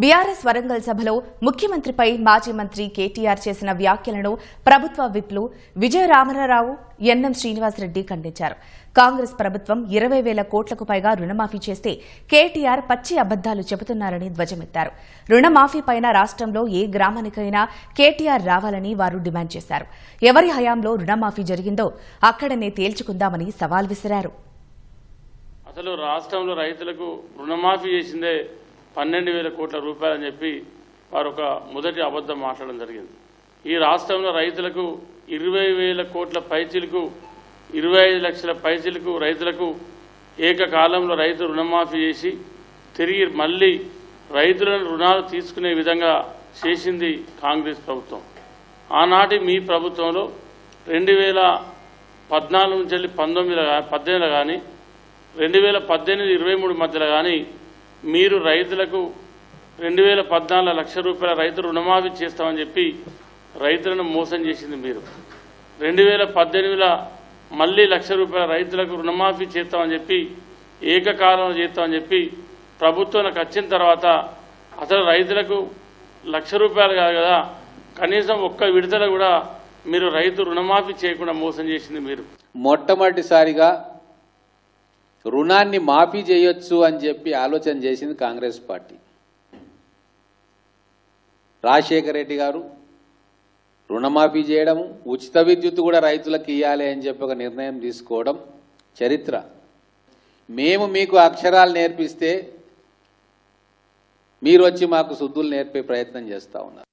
BRS Warangal సభలో ముఖ్యమంత్రిపై మాజీ మంత్రి కేటీఆర్ చేసిన వ్యాఖ్యలను ప్రభుత్వ విప్లు విజయరామరావు ఎన్ఎం శ్రీనివాసరెడ్డి ఖండించారు. కాంగ్రెస్ ప్రభుత్వం 20,000 కోట్లకు పైగా రుణమాఫీ చేస్తే కేటీఆర్ పచ్చి అబద్దాలు చెబుతున్నారని ధ్వజమెత్తారు. రుణమాఫీపైన రాష్ట్రంలో ఏ గ్రామానికైనా కేటీఆర్ రావాలని వారు డిమాండ్ చేశారు. ఎవరి హయాంలో రుణమాఫీ జరిగిందో అక్కడనే తేల్చుకుందామని సవాల్ విసిరారు. అసలు రాష్ట్రంలో రైతులకు రుణమాఫీ చేసిందే 12,000 కోట్ల రూపాయలు అని చెప్పి వారు ఒక మొదటి అబద్ధం మాట్లాడడం జరిగింది. ఈ రాష్ట్రంలో రైతులకు 20,000 కోట్ల పైచీలకు 25 లక్షల పైచీలకు రైతులకు ఏకకాలంలో రైతు రుణమాఫీ చేసి తిరిగి మళ్ళీ రైతులను రుణాలు తీసుకునే విధంగా చేసింది కాంగ్రెస్ ప్రభుత్వం. ఆనాటి మీ ప్రభుత్వంలో 2014 నుంచి 18 కానీ 2018-23 మధ్యలో కానీ మీరు రైతులకు 2014 లక్ష రూపాయల రైతు రుణమాఫీ చేస్తామని చెప్పి రైతులను మోసం చేసింది మీరు. 2018లో మళ్ళీ లక్ష రూపాయల రైతులకు రుణమాఫీ చేస్తామని చెప్పి ఏకకాలంలో చేస్తామని చెప్పి ప్రభుత్వానికి వచ్చిన తర్వాత అసలు రైతులకు లక్ష రూపాయలు కాదు కదా, కనీసం ఒక్క విడతల కూడా మీరు రైతు రుణమాఫీ చేయకుండా మోసం చేసింది మీరు. మొట్టమొదటిసారిగా రుణాన్ని మాఫీ చేయొచ్చు అని చెప్పి ఆలోచన చేసింది కాంగ్రెస్ పార్టీ. రాజశేఖర రెడ్డి గారు రుణమాఫీ చేయడము, ఉచిత విద్యుత్ కూడా రైతులకు ఇవ్వాలి అని చెప్పి ఒక నిర్ణయం తీసుకోవడం చరిత్ర. మేము మీకు అక్షరాలు నేర్పిస్తే మీరు వచ్చి మాకు శుద్ధులు నేర్పే ప్రయత్నం చేస్తూ ఉన్నారు.